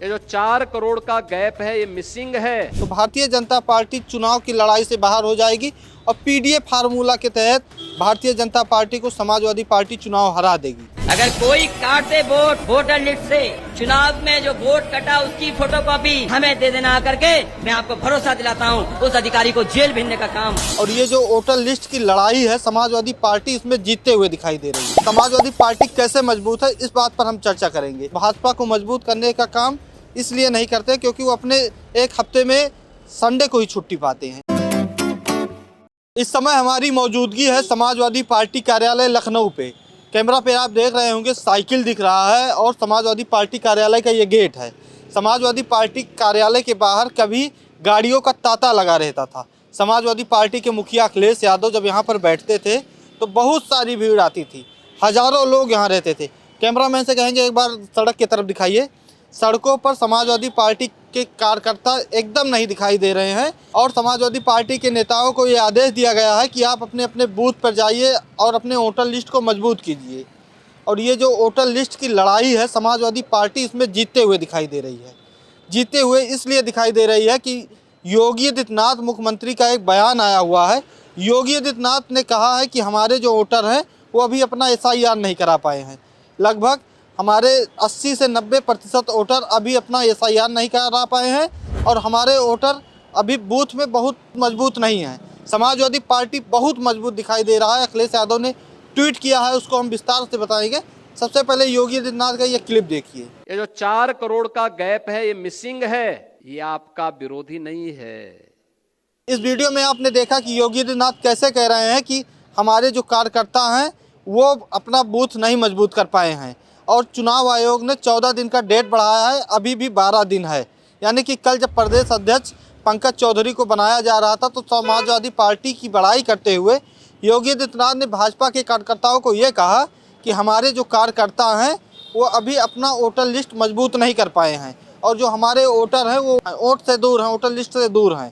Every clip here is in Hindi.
ये जो 4 करोड़ का गैप है ये मिसिंग है। तो भारतीय जनता पार्टी चुनाव की लड़ाई से बाहर हो जाएगी और पीडीए फार्मूला के तहत भारतीय जनता पार्टी को समाजवादी पार्टी चुनाव हरा देगी। अगर कोई काट दे वोट वोटर लिस्ट से, चुनाव में जो वोट कटा उसकी फोटोकॉपी हमें दे देना करके, मैं आपको भरोसा दिलाता हूँ उस अधिकारी को जेल भेजने का काम। और ये जो वोटर लिस्ट की लड़ाई है, समाजवादी पार्टी इसमें जीतते हुए दिखाई दे रही है। समाजवादी पार्टी कैसे मजबूत है, इस बात पर हम चर्चा करेंगे। भाजपा को मजबूत करने का काम इसलिए नहीं करते क्योंकि वो अपने एक हफ्ते में संडे को ही छुट्टी पाते हैं। इस समय हमारी मौजूदगी है समाजवादी पार्टी कार्यालय लखनऊ पे। कैमरा पे आप देख रहे होंगे साइकिल दिख रहा है और समाजवादी पार्टी कार्यालय का ये गेट है। समाजवादी पार्टी कार्यालय के बाहर कभी गाड़ियों का तांता लगा रहता था। समाजवादी पार्टी के मुखिया अखिलेश यादव जब यहाँ पर बैठते थे तो बहुत सारी भीड़ आती थी, हजारों लोग यहाँ रहते थे। कैमरामैन से कहेंगे एक बार सड़क की तरफ दिखाइए। सड़कों पर समाजवादी पार्टी के कार्यकर्ता एकदम नहीं दिखाई दे रहे हैं और समाजवादी पार्टी के नेताओं को ये आदेश दिया गया है कि आप अपने अपने बूथ पर जाइए और अपने वोटर लिस्ट को मजबूत कीजिए। और ये जो वोटर लिस्ट की लड़ाई है, समाजवादी पार्टी इसमें जीतते हुए दिखाई दे रही है। जीतते हुए इसलिए दिखाई दे रही है कि योगी आदित्यनाथ मुख्यमंत्री का एक बयान आया हुआ है। योगी आदित्यनाथ ने कहा है कि हमारे जो वोटर हैं वो अभी अपना SIR नहीं करा पाए हैं। लगभग हमारे 80 से 90% वोटर अभी अपना SIR नहीं करा पाए हैं और हमारे वोटर अभी बूथ में बहुत मजबूत नहीं हैं। समाजवादी पार्टी बहुत मजबूत दिखाई दे रहा है। अखिलेश यादव ने ट्वीट किया है, उसको हम विस्तार से बताएंगे। सबसे पहले योगी आदित्यनाथ का ये क्लिप देखिए। ये जो 4 करोड़ का गैप है ये मिसिंग है, ये आपका विरोधी नहीं है। इस वीडियो में आपने देखा कि योगी आदित्यनाथ कैसे कह रहे हैं कि हमारे जो कार्यकर्ता हैं वो अपना बूथ नहीं मजबूत कर पाए हैं और चुनाव आयोग ने 14 दिन का डेट बढ़ाया है, अभी भी 12 दिन है। यानी कि कल जब प्रदेश अध्यक्ष पंकज चौधरी को बनाया जा रहा था तो समाजवादी पार्टी की बड़ाई करते हुए योगी आदित्यनाथ ने भाजपा के कार्यकर्ताओं को ये कहा कि हमारे जो कार्यकर्ता हैं वो अभी अपना वोटर लिस्ट मजबूत नहीं कर पाए हैं और जो हमारे वोटर हैं वो वोट से दूर हैं, वोटर लिस्ट से दूर हैं।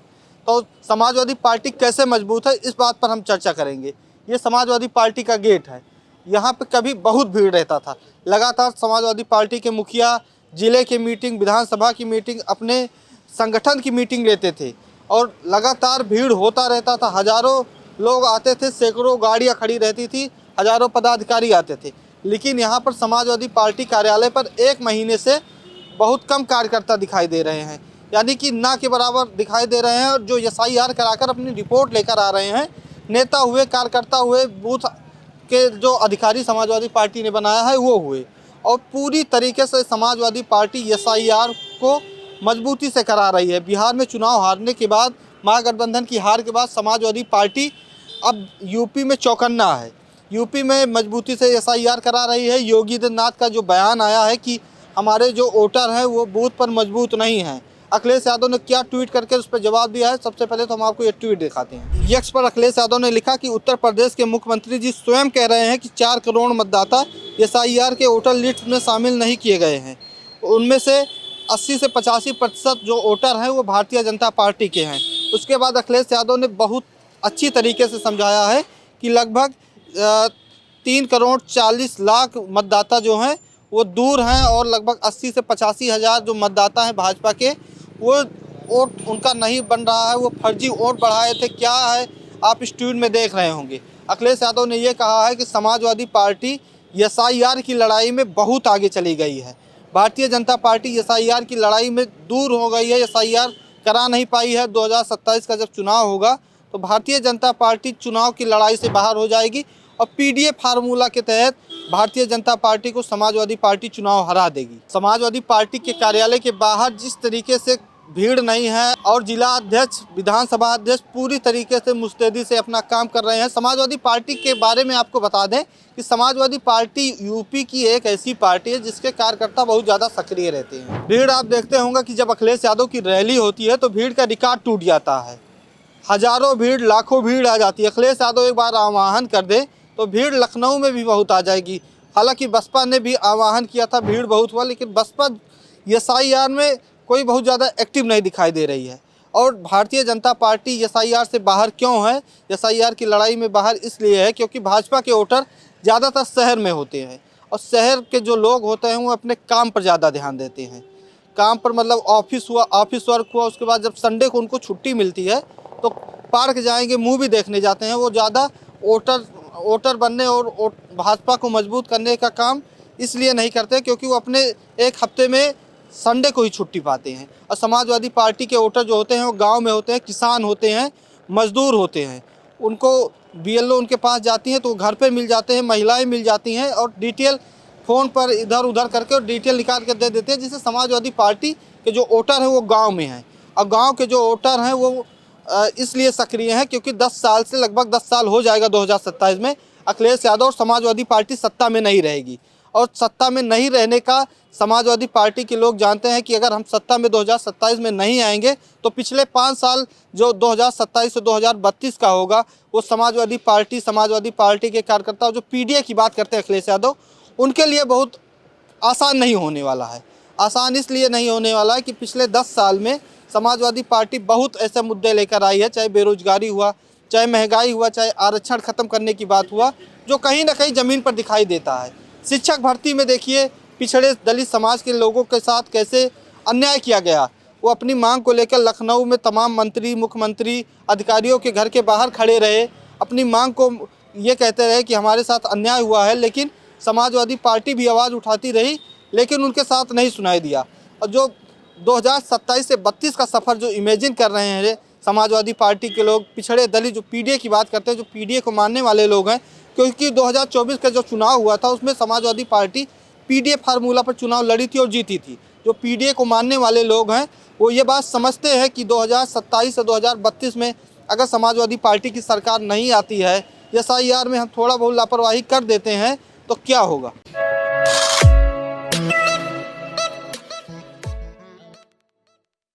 तो समाजवादी पार्टी कैसे मजबूत है, इस बात पर हम चर्चा करेंगे। ये समाजवादी पार्टी का गेट है। यहाँ पे कभी बहुत भीड़ रहता था। लगातार समाजवादी पार्टी के मुखिया जिले की मीटिंग, विधानसभा की मीटिंग, अपने संगठन की मीटिंग लेते थे और लगातार भीड़ होता रहता था। हजारों लोग आते थे, सैकड़ों गाड़ियाँ खड़ी रहती थी, हजारों पदाधिकारी आते थे। लेकिन यहाँ पर समाजवादी पार्टी कार्यालय पर 1 महीने से बहुत कम कार्यकर्ता दिखाई दे रहे हैं, यानी कि ना के बराबर दिखाई दे रहे हैं। और जो SIR कराकर अपनी रिपोर्ट लेकर आ रहे हैं, नेता हुए, कार्यकर्ता हुए, बूथ के जो अधिकारी समाजवादी पार्टी ने बनाया है वो हुए। और पूरी तरीके से समाजवादी पार्टी SIR को मजबूती से करा रही है। बिहार में चुनाव हारने के बाद, महागठबंधन की हार के बाद समाजवादी पार्टी अब यूपी में चौकन्ना है। यूपी में मजबूती से SIR करा रही है। योगी आदित्यनाथ का जो बयान आया है कि हमारे जो वोटर हैं वो बूथ पर मजबूत नहीं हैं, अखिलेश यादव ने क्या ट्वीट करके उस पर जवाब दिया है, सबसे पहले तो हम आपको ये ट्वीट दिखाते हैं। यक्स पर अखिलेश यादव ने लिखा कि उत्तर प्रदेश के मुख्यमंत्री जी स्वयं कह रहे हैं कि 4 करोड़ मतदाता SIR के वोटर लिस्ट में शामिल नहीं किए गए हैं। उनमें से 80 से 85% जो वोटर हैं वो भारतीय जनता पार्टी के हैं। उसके बाद अखिलेश यादव ने बहुत अच्छी तरीके से समझाया है कि लगभग 3 करोड़ 40 लाख मतदाता जो हैं वो दूर हैं और लगभग 80 से 85 हज़ार जो मतदाता हैं भाजपा के, वो वोट उनका नहीं बन रहा है, वो फर्जी वोट बढ़ाए थे। क्या है आप इस ट्वीट में देख रहे होंगे। अखिलेश यादव ने ये कहा है कि समाजवादी पार्टी SIR की लड़ाई में बहुत आगे चली गई है। भारतीय जनता पार्टी SIR की लड़ाई में दूर हो गई है, SIR करा नहीं पाई है। 2027 का जब चुनाव होगा तो भारतीय जनता पार्टी चुनाव की लड़ाई से बाहर हो जाएगी और पीडीए फार्मूला के तहत भारतीय जनता पार्टी को समाजवादी पार्टी चुनाव हरा देगी। समाजवादी पार्टी के कार्यालय के बाहर जिस तरीके से भीड़ नहीं है और जिला अध्यक्ष, विधानसभा अध्यक्ष पूरी तरीके से मुस्तैदी से अपना काम कर रहे हैं। समाजवादी पार्टी के बारे में आपको बता दें कि समाजवादी पार्टी यूपी की एक ऐसी पार्टी है जिसके कार्यकर्ता बहुत ज़्यादा सक्रिय रहते हैं। भीड़ आप देखते होंगे कि जब अखिलेश यादव की रैली होती है तो भीड़ का रिकॉर्ड टूट जाता है। हजारों भीड़, लाखों भीड़ आ जाती है। अखिलेश यादव एक बार आह्वान कर दे तो भीड़ लखनऊ में भी बहुत आ जाएगी। हालांकि बसपा ने भी आह्वान किया था, भीड़ बहुत हुआ, लेकिन बसपा SIR में कोई बहुत ज़्यादा एक्टिव नहीं दिखाई दे रही है। और भारतीय जनता पार्टी SIR से बाहर क्यों है? SIR की लड़ाई में बाहर इसलिए है क्योंकि भाजपा के वोटर ज़्यादातर शहर में होते हैं और शहर के जो लोग होते हैं वो अपने काम पर ज़्यादा ध्यान देते हैं। काम पर मतलब ऑफिस वर्क हुआ, उसके बाद जब संडे को उनको छुट्टी मिलती है तो पार्क जाएंगे, मूवी देखने जाते हैं। वो ज़्यादा वोटर बनने और भाजपा को मजबूत करने का काम इसलिए नहीं करते क्योंकि वो अपने एक हफ्ते में संडे को ही छुट्टी पाते हैं। और समाजवादी पार्टी के वोटर जो होते हैं वो गांव में होते हैं, किसान होते हैं, मजदूर होते हैं। उनको बीएलओ उनके पास जाती हैं तो वो घर पे मिल जाते हैं, महिलाएं मिल जाती हैं और डिटेल फ़ोन पर इधर उधर करके और डिटेल निकाल के दे देते हैं, जिससे समाजवादी पार्टी के जो वोटर हैं वो गाँव में हैं। और गाँव के जो वोटर हैं वो इसलिए सक्रिय हैं क्योंकि 10 साल से लगभग 10 साल हो जाएगा 2027 में अखिलेश यादव और समाजवादी पार्टी सत्ता में नहीं रहेगी। और सत्ता में नहीं रहने का समाजवादी पार्टी के लोग जानते हैं कि अगर हम सत्ता में 2027 में नहीं आएंगे तो पिछले 5 साल जो 2027 से 2032 का होगा वो समाजवादी पार्टी के कार्यकर्ता जो पीडीए की बात करते हैं अखिलेश यादव, उनके लिए बहुत आसान नहीं होने वाला है। आसान इसलिए नहीं होने वाला है कि पिछले 10 साल में समाजवादी पार्टी बहुत ऐसे मुद्दे लेकर आई है, चाहे बेरोजगारी हुआ, चाहे महंगाई हुआ, चाहे आरक्षण ख़त्म करने की बात हुआ, जो कहीं ना कहीं ज़मीन पर दिखाई देता है। शिक्षक भर्ती में देखिए पिछड़े दलित समाज के लोगों के साथ कैसे अन्याय किया गया। वो अपनी मांग को लेकर लखनऊ में तमाम मंत्री, मुख्यमंत्री, अधिकारियों के घर के बाहर खड़े रहे, अपनी मांग को ये कहते रहे कि हमारे साथ अन्याय हुआ है, लेकिन समाजवादी पार्टी भी आवाज़ उठाती रही लेकिन उनके साथ नहीं सुनाई दिया। और जो 2027 से 32 का सफ़र जो इमेजिन कर रहे हैं समाजवादी पार्टी के लोग, पिछड़े दलित जो पीडीए की बात करते हैं, जो पीडीए को मानने वाले लोग हैं, क्योंकि 2024 का जो चुनाव हुआ था उसमें समाजवादी पार्टी पीडीए फार्मूला पर चुनाव लड़ी थी और जीती थी। जो पीडीए को मानने वाले लोग हैं वो ये बात समझते हैं कि 2027 से 2032 में अगर समाजवादी पार्टी की सरकार नहीं आती है, एसआईआर में हम थोड़ा बहुत लापरवाही कर देते हैं तो क्या होगा।